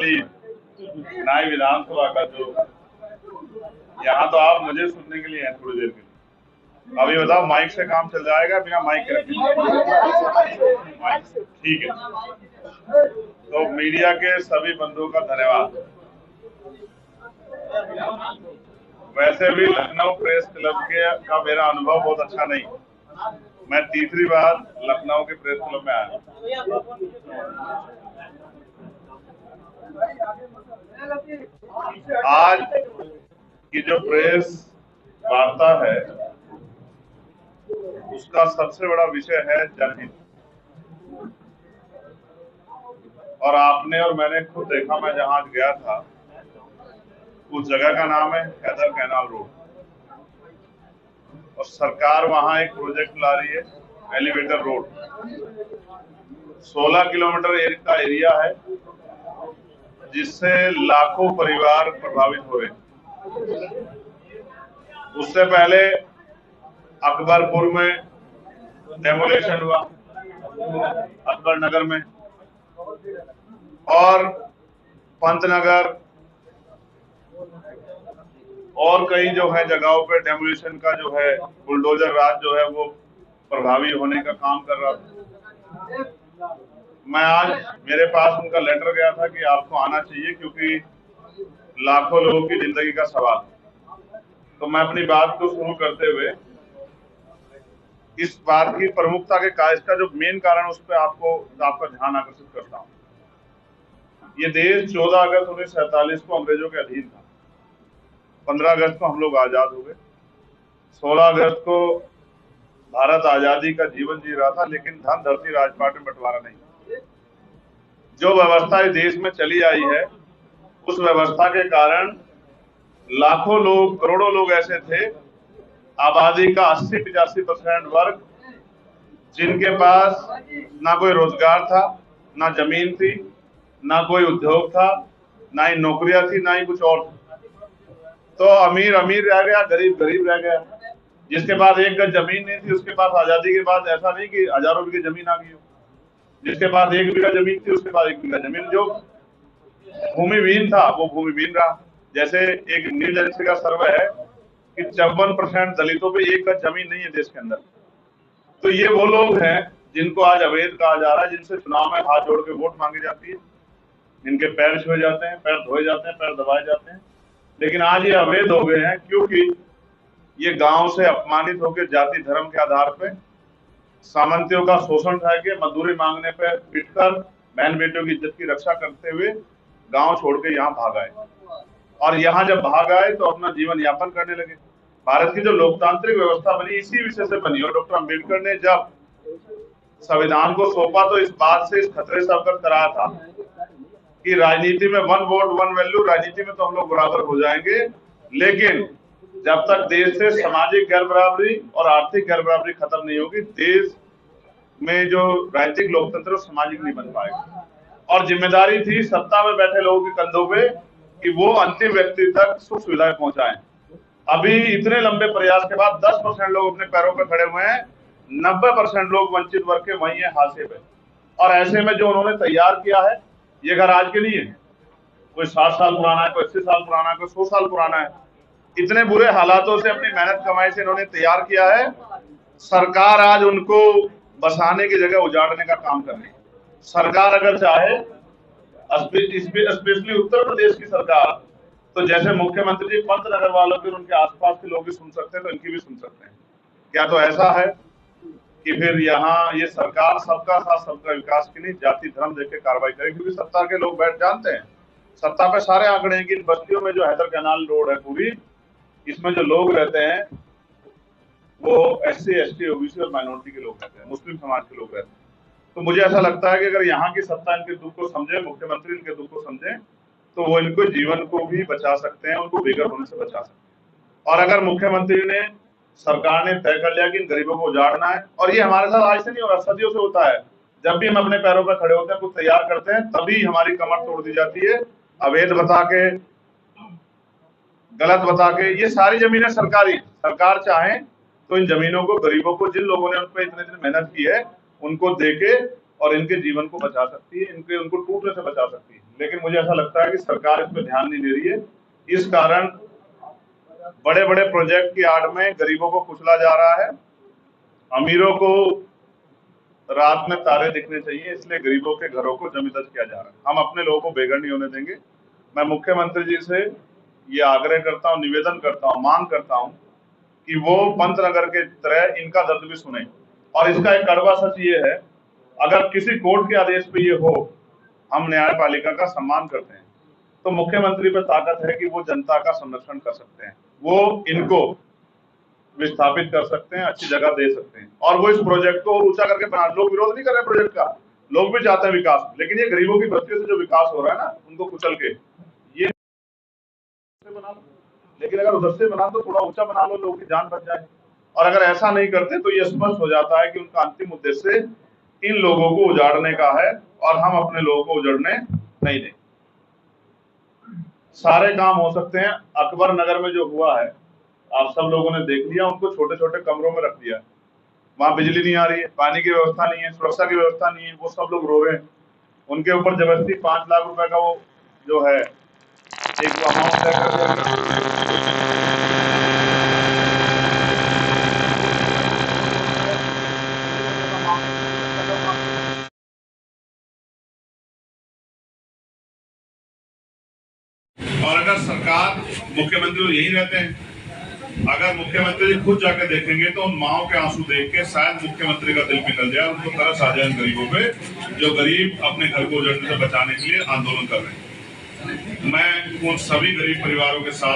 वाली नई विधानसभा का जो, यहाँ तो आप मुझे सुनने के लिए हैं थोड़ी देर के लिए। अभी बताओ माइक से काम चल जाएगा बिना माइक के? ठीक है। तो मीडिया के सभी बंधुओं का धन्यवाद। वैसे भी लखनऊ प्रेस क्लब का मेरा अनुभव बहुत अच्छा नहीं। मैं तीसरी बार लखनऊ के प्रेस क्लब में आया। आज की जो प्रेस वार्ता है उसका सबसे बड़ा विषय है जनहित। और आपने और मैंने खुद देखा, मैं जहां गया था उस जगह का नाम है हैदर कैनाल रोड, और सरकार वहां एक प्रोजेक्ट ला रही है एलिवेटर रोड। 16 किलोमीटर का एरिया है जिससे लाखों परिवार प्रभावित हो रहे हैं। उससे पहले अकबरपुर में डेमोलेशन हुआ, अकबर नगर में, और पंतनगर और कई जो है जगहों पे डेमोलिशन का जो है बुलडोजर राज जो है वो प्रभावी होने का काम कर रहा था। मैं आज, मेरे पास उनका लेटर गया था कि आपको आना चाहिए क्योंकि लाखों लोगों की जिंदगी का सवाल। तो मैं अपनी बात को शुरू करते हुए इस बात की प्रमुखता के कार्य का जो मेन कारण उस पर आपका ध्यान आकर्षित करता हूँ। ये देश 14 अगस्त 1947 को अंग्रेजों के अधीन था। 15 अगस्त को हम लोग आजाद हो गए। 16 अगस्त को भारत आजादी का जीवन जी रहा था, लेकिन धन धरती राजपाट में बंटवारा नहीं। जो व्यवस्था इस देश में चली आई है उस व्यवस्था के कारण लाखों लोग, करोड़ों लोग ऐसे थे, आबादी का 80-85% वर्ग, जिनके पास ना कोई रोजगार था, ना जमीन थी, ना कोई उद्योग था, ना ही नौकरियां थी, ना ही कुछ और था। तो अमीर अमीर रह गया, गरीब गरीब रह गया। जिसके पास एक गज जमीन नहीं थी उसके पास आजादी के बाद ऐसा नहीं कि हजारों बीघे जमीन आ गई हो। जिसके पास 1 बीघा जमीन थी उसके पास 1 बीघा जमीन, जो भूमिहीन था वो भूमिहीन रहा। जैसे एक न्यूज एजेंसी का सर्वे है कि 54% दलितों पे 1 गज जमीन नहीं है देश के अंदर। तो ये वो लोग हैं जिनको आज अवैध कहा जा रहा है, जिनसे चुनाव में हाथ जोड़ के वोट मांगी जाती है, जिनके पैर छुए जाते हैं, पैर धोए जाते हैं, पैर दबाए जाते हैं। लेकिन आज ये अवैध हो गए हैं क्योंकि ये गांव से अपमानित होकर जाति धर्म के आधार पे सामंतियों का शोषण उठा के मजदूरी मांगने पे पिटकर बहन बेटियों की इज्जत की रक्षा करते हुए गांव छोड़ के यहाँ भाग आए। और यहाँ जब भाग आए तो अपना जीवन यापन करने लगे। भारत की जो लोकतांत्रिक व्यवस्था बनी इसी विषय से बनी। और डॉक्टर अम्बेडकर ने जब संविधान को सौंपा तो इस बात से, इस खतरे से अवगत कराया था कि राजनीति में 1 वोट 1 वैल्यू, राजनीति में तो हम लोग बराबर हो जाएंगे, लेकिन जब तक देश से सामाजिक गैर बराबरी और आर्थिक गैर बराबरी खत्म नहीं होगी, देश में जो राजनीतिक लोकतंत्र सामाजिक नहीं बन पाएगा। और जिम्मेदारी थी सत्ता में बैठे लोगों के कंधों पे कि वो अंतिम व्यक्ति तक सुख सुविधाएं पहुंचाएं। अभी इतने लंबे प्रयास के बाद 10% लोग अपने पैरों पर खड़े हुए हैं, 90% लोग वंचित वर्ग के वही है हाशिए पे। और ऐसे में जो उन्होंने तैयार किया है, ये घर आज के लिए है, कोई 60 साल पुराना है, कोई 80 साल पुराना है, कोई 100 साल पुराना है। इतने बुरे हालातों से अपनी मेहनत कमाई से इन्होंने तैयार किया है। सरकार आज उनको बसाने की जगह उजाड़ने का काम कर रही है। सरकार अगर चाहे, स्पेशली उत्तर प्रदेश की सरकार, तो जैसे मुख्यमंत्री जी पंतनगर वालों की, उनके आसपास के लोग भी सुन सकते हैं, तो इनकी भी सुन सकते हैं। क्या तो ऐसा है कि फिर यहाँ ये सरकार सबका साथ सबका विकास की नहीं, जाति धर्म देख के कार्रवाई करे? क्योंकि सत्ता के लोग बैठ जानते हैं, सत्ता पे सारे आंकड़े हैं कि इन बस्तियों में जो हैदर कैनाल रोड है पूरी, इसमें जो लोग रहते हैं वो SC ST OBC और माइनॉरिटी के लोग रहते हैं, मुस्लिम समाज के लोग रहते हैं। तो मुझे ऐसा लगता है कि अगर यहाँ की सत्ता इनके दुख को समझे, मुख्यमंत्री इनके दुख को समझे, तो वो इनको जीवन को भी बचा सकते हैं, उनको बेघर होने से बचा सकते हैं। और अगर मुख्यमंत्री ने, सरकार ने तय कर लिया कि इन गरीबों को उजाड़ना है, और ये हमारे साथ आज से नहीं होगा, सदियों से होता है। जब भी हम अपने पैरों पर खड़े होते हैं, कुछ तैयार करते हैं, तभी हमारी कमर तोड़ दी जाती है, अवैध बता के, गलत बता के। ये सारी जमीनें सरकारी, सरकार चाहे तो इन जमीनों को गरीबों को, जिन लोगों ने उन पर इतने दिन मेहनत की है, उनको देके और इनके जीवन को बचा सकती है, उनको टूटने से बचा सकती है। लेकिन मुझे ऐसा लगता है कि सरकार इस पर ध्यान नहीं दे रही है। इस कारण बड़े बड़े प्रोजेक्ट की आड़ में गरीबों को कुचला जा रहा है। अमीरों को रात में तारे दिखने चाहिए, इसलिए गरीबों के घरों को जमींदस्त किया जा रहा है। हम अपने लोगों को बेघर नहीं होने देंगे। मैं मुख्यमंत्री जी से ये आग्रह करता हूँ, निवेदन करता हूँ, मांग करता हूँ कि वो पंतनगर के तरह इनका दर्द भी सुने। और इसका एक कड़वा सच ये है, अगर किसी कोर्ट के आदेश पे ये हो, हम न्यायपालिका का सम्मान करते हैं, तो मुख्यमंत्री पे ताकत है कि वो जनता का संरक्षण कर सकते हैं, वो इनको विस्थापित कर सकते हैं, अच्छी जगह दे सकते हैं, और वो इस प्रोजेक्ट को ऊंचा करके बना। लोग विरोध नहीं कर रहे प्रोजेक्ट का, लोग भी चाहते हैं विकास, लेकिन ये गरीबों की बस्तियों से जो विकास हो रहा है ना, उनको कुचल के ये बना लो। लेकिन अगर उधर से बना तो थोड़ा ऊंचा बना लो, लोगों की जान बच जाए। और अगर ऐसा नहीं करते तो ये स्पष्ट हो जाता है कि उनका अंतिम उद्देश्य इन लोगों को उजाड़ने का है, और हम अपने लोगों को उजड़ने नहीं देंगे। सारे काम हो सकते हैं। अकबर नगर में जो हुआ है आप सब लोगों ने देख लिया, उनको छोटे छोटे कमरों में रख दिया। वहां बिजली नहीं आ रही है, पानी की व्यवस्था नहीं है, सुरक्षा की व्यवस्था नहीं है, वो सब लोग रो रहे हैं। उनके ऊपर जबरदस्ती 5 लाख रुपए का वो जो है एक अमाउंट तय कर दिया। और अगर सरकार, मुख्यमंत्री यही रहते हैं, अगर मुख्यमंत्री खुद जाकर देखेंगे तो उन माओ के आंसू देख के शायद मुख्यमंत्री का दिल पिघल जाए, उनको तरस आ जाए गरीबों पे, जो गरीब अपने घर को उजड़ने से बचाने के लिए आंदोलन कर रहे हैं। मैं उन सभी गरीब परिवारों के साथ